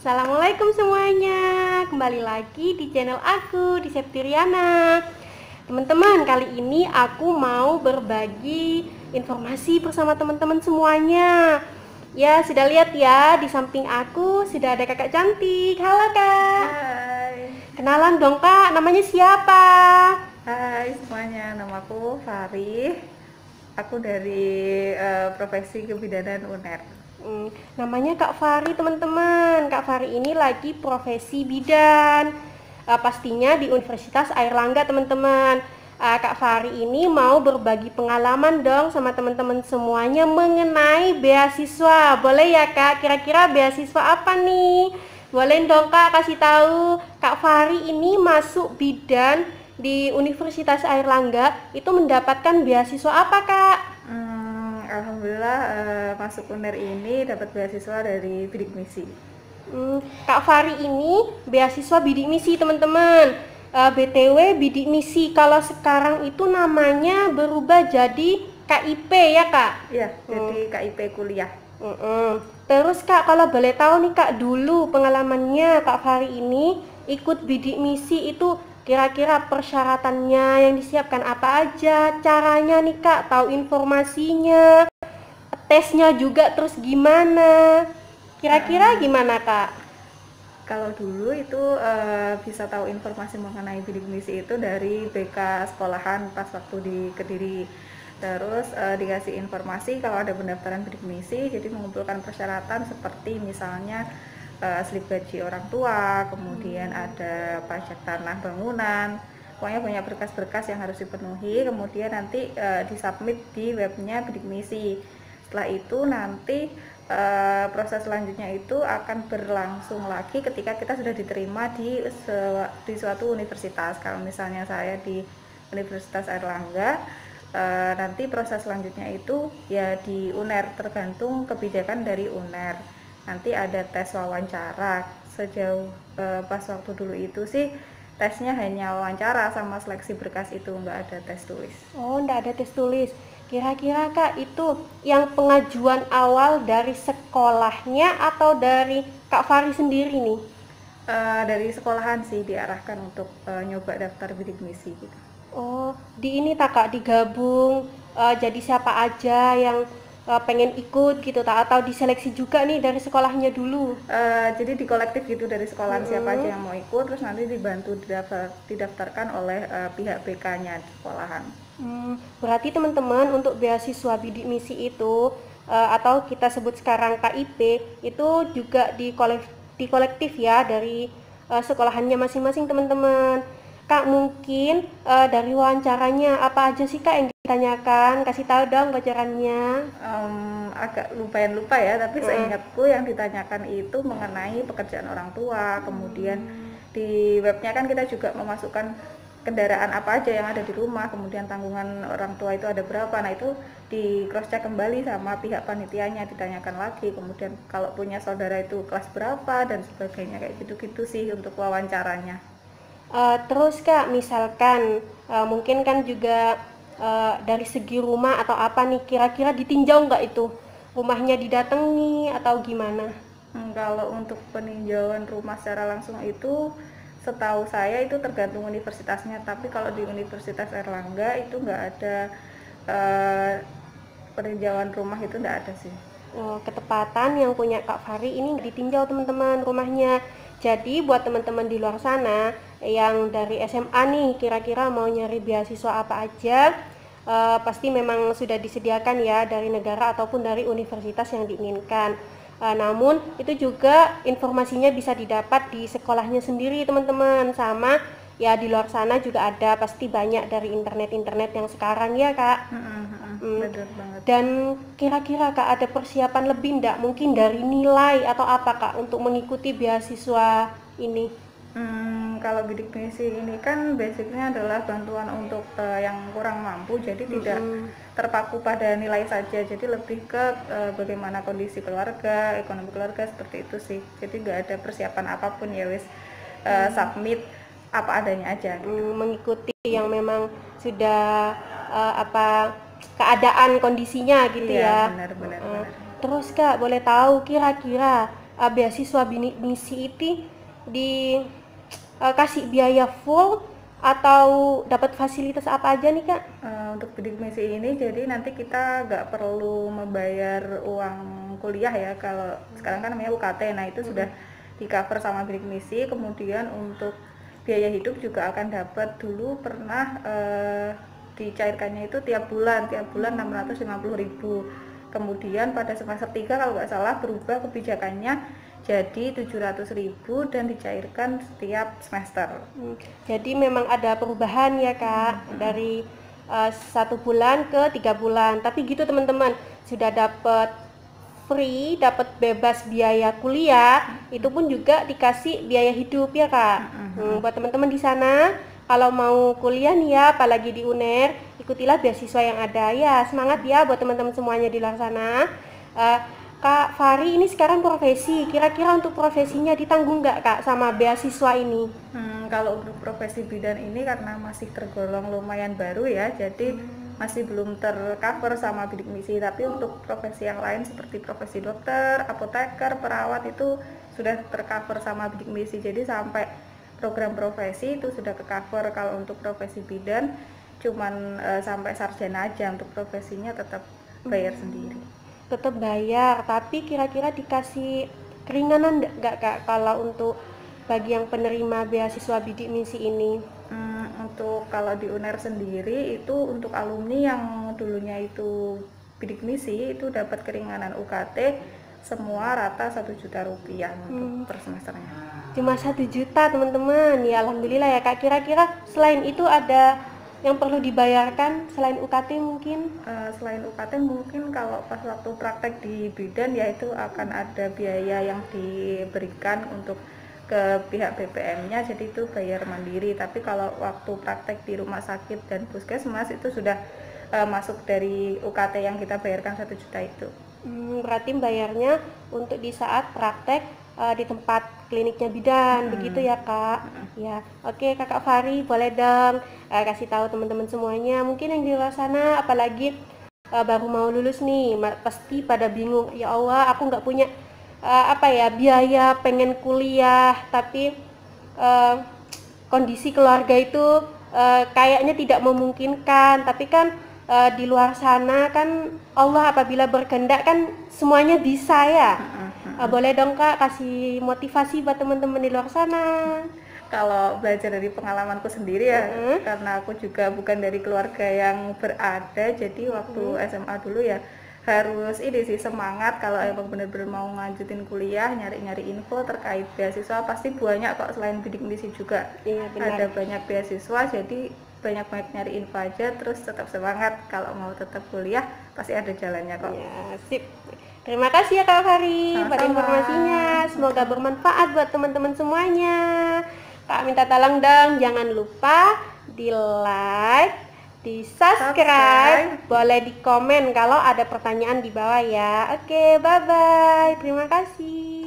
Assalamualaikum semuanya, kembali lagi di channel aku, di Septiriana. Teman-teman, kali ini aku mau berbagi informasi bersama teman-teman semuanya. Ya, sudah lihat ya, di samping aku sudah ada kakak cantik. Halo kak. Hai. Kenalan dong kak, namanya siapa? Hai semuanya, namaku Fari. Aku dari Profesi Kebidanan UNER. Namanya Kak Fari teman-teman. Kak Fari ini lagi profesi bidan. Pastinya di Universitas Airlangga teman-teman. Kak Fari ini mau berbagi pengalaman dong sama teman-teman semuanya mengenai beasiswa. Boleh ya Kak? Kira-kira beasiswa apa nih? Boleh dong Kak kasih tahu. Kak Fari ini masuk bidan di Universitas Airlangga itu mendapatkan beasiswa apa Kak? Alhamdulillah masuk UNER ini dapat beasiswa dari Bidik Misi. Kak Fari ini beasiswa bidik misi teman-teman. BTW bidik misi kalau sekarang itu namanya berubah jadi KIP ya Kak? Iya, jadi KIP kuliah. Terus Kak, kalau boleh tahu nih Kak, dulu pengalamannya Kak Fari ini ikut bidik misi itu kira-kira persyaratannya yang disiapkan apa aja, caranya nih Kak, tahu informasinya, tesnya juga terus gimana? Kira-kira gimana Kak? Kalau dulu itu bisa tahu informasi mengenai bidik misi itu dari BK sekolahan pas waktu di Kediri. Terus dikasih informasi kalau ada pendaftaran bidik misi, jadi mengumpulkan persyaratan seperti misalnya slip gaji orang tua, kemudian ada pajak tanah bangunan, pokoknya banyak berkas-berkas yang harus dipenuhi, kemudian nanti disubmit di webnya bidik misi. Setelah itu nanti proses selanjutnya itu akan berlangsung lagi ketika kita sudah diterima di suatu universitas. Kalau misalnya saya di Universitas Airlangga, nanti proses selanjutnya itu ya di UNER, tergantung kebijakan dari UNER. Nanti ada tes wawancara. Sejauh pas waktu dulu itu sih tesnya hanya wawancara sama seleksi berkas, itu nggak ada tes tulis. Oh, enggak ada tes tulis. Kira-kira Kak, itu yang pengajuan awal dari sekolahnya atau dari Kak Fari sendiri nih? Dari sekolahan sih diarahkan untuk nyoba daftar bidik misi gitu. Oh, di ini tak Kak digabung jadi siapa aja yang pengen ikut gitu tak, atau diseleksi juga nih dari sekolahnya dulu? Jadi di kolektif gitu dari sekolahan siapa aja yang mau ikut, terus nanti dibantu didaftarkan oleh pihak BK-nya di sekolahan. Berarti teman-teman untuk beasiswa bidik misi itu atau kita sebut sekarang KIP itu juga di kolektif ya dari sekolahannya masing-masing teman-teman. Kak, mungkin dari wawancaranya apa aja sih Kak yang ditanyakan? Kasih tahu dong bocorannya. Agak lupa ya, tapi seingatku yang ditanyakan itu mengenai pekerjaan orang tua, kemudian di webnya kan kita juga memasukkan kendaraan apa aja yang ada di rumah, kemudian tanggungan orang tua itu ada berapa, nah itu di cross check kembali sama pihak panitianya, ditanyakan lagi, kemudian kalau punya saudara itu kelas berapa dan sebagainya, kayak gitu-gitu sih untuk wawancaranya. Terus Kak, misalkan mungkin kan juga dari segi rumah atau apa nih, kira-kira ditinjau nggak itu? Rumahnya didatangi atau gimana? Kalau untuk peninjauan rumah secara langsung itu setahu saya itu tergantung universitasnya, tapi kalau di Universitas Airlangga itu nggak ada peninjauan rumah, itu nggak ada sih. Ketepatan yang punya Kak Fari ini ditinjau teman-teman rumahnya. Jadi buat teman-teman di luar sana yang dari SMA nih kira-kira mau nyari beasiswa apa aja, pasti memang sudah disediakan ya dari negara ataupun dari universitas yang diinginkan. Namun itu juga informasinya bisa didapat di sekolahnya sendiri teman-teman, sama ya di luar sana juga ada pasti banyak dari internet yang sekarang ya Kak. Betul banget. Dan kira-kira Kak ada persiapan lebih enggak mungkin dari nilai atau apa Kak untuk mengikuti beasiswa ini? Kalau bidik misi ini kan basicnya adalah bantuan untuk yang kurang mampu, jadi tidak terpaku pada nilai saja, jadi lebih ke bagaimana kondisi keluarga, ekonomi keluarga, seperti itu sih. Jadi nggak ada persiapan apapun, ya wis submit apa adanya aja. Mengikuti yang memang sudah apa keadaan kondisinya gitu Iya, ya. benar. Terus Kak boleh tahu kira-kira beasiswa bidik misi itu dikasih biaya full atau dapat fasilitas apa aja nih Kak? Untuk bidik misi ini jadi nanti kita nggak perlu membayar uang kuliah ya, kalau sekarang kan namanya UKT. Nah itu sudah di cover sama bidik misi. Kemudian untuk biaya hidup juga akan dapat, dulu pernah dicairkannya itu tiap bulan 650.000. Kemudian pada semester 3 kalau nggak salah berubah kebijakannya jadi 700.000 dan dicairkan setiap semester. Jadi memang ada perubahan ya Kak, dari 1 bulan ke 3 bulan. Tapi gitu teman-teman, sudah dapat free, dapat bebas biaya kuliah, itu pun juga dikasih biaya hidup ya Kak. Buat teman-teman di sana, kalau mau kuliah nih ya, apalagi di UNER, ikutilah beasiswa yang ada ya. Semangat ya buat teman-teman semuanya di luar sana. Kak Fari ini sekarang profesi, kira-kira untuk profesinya ditanggung nggak Kak sama beasiswa ini? Kalau untuk profesi bidan ini karena masih tergolong lumayan baru ya, jadi masih belum tercover sama bidik misi. Tapi untuk profesi yang lain seperti profesi dokter, apoteker, perawat itu sudah tercover sama bidik misi. Jadi sampai program profesi itu sudah ke-cover. Kalau untuk profesi bidan cuman sampai sarjana aja, untuk profesinya tetap bayar sendiri. Tetap bayar, tapi kira-kira dikasih keringanan nggak Kak kalau untuk bagi yang penerima beasiswa bidik misi ini? Untuk kalau di UNER sendiri itu untuk alumni yang dulunya itu bidik misi itu dapat keringanan UKT semua rata 1 juta rupiah untuk per semesternya. Cuma 1 juta teman-teman, ya alhamdulillah ya Kak. Kira-kira selain itu ada yang perlu dibayarkan selain UKT mungkin? Selain UKT mungkin kalau pas waktu praktek di bidan ya itu akan ada biaya yang diberikan untuk ke pihak BPM-nya, jadi itu bayar mandiri. Tapi kalau waktu praktek di rumah sakit dan puskesmas itu sudah masuk dari UKT yang kita bayarkan 1 juta itu. Berarti bayarnya untuk di saat praktek di tempat kliniknya bidan, begitu ya Kak? Ya, oke Kakak Fari, boleh dong kasih tahu teman-teman semuanya, mungkin yang di luar sana, apalagi baru mau lulus nih, pasti pada bingung, ya Allah aku nggak punya biaya pengen kuliah, tapi kondisi keluarga itu kayaknya tidak memungkinkan. Tapi kan di luar sana kan Allah apabila berkehendak kan semuanya bisa ya. Boleh dong Kak kasih motivasi buat teman-teman di luar sana. Kalau belajar dari pengalamanku sendiri ya, karena aku juga bukan dari keluarga yang berada, jadi waktu SMA dulu ya harus ini sih semangat. Kalau emang benar-benar mau ngajutin kuliah, nyari-nyari info terkait beasiswa pasti banyak kok, selain bidik misi juga ada banyak beasiswa, jadi banyak-banyak nyari info aja, terus tetap semangat. Kalau mau tetap kuliah pasti ada jalannya kok. Ya, sip. Terima kasih ya Kak Fari buat informasinya, semoga bermanfaat buat teman-teman semuanya. Kak minta tolong dong, jangan lupa di like, di subscribe, boleh di komen kalau ada pertanyaan di bawah ya. Oke, bye bye, terima kasih.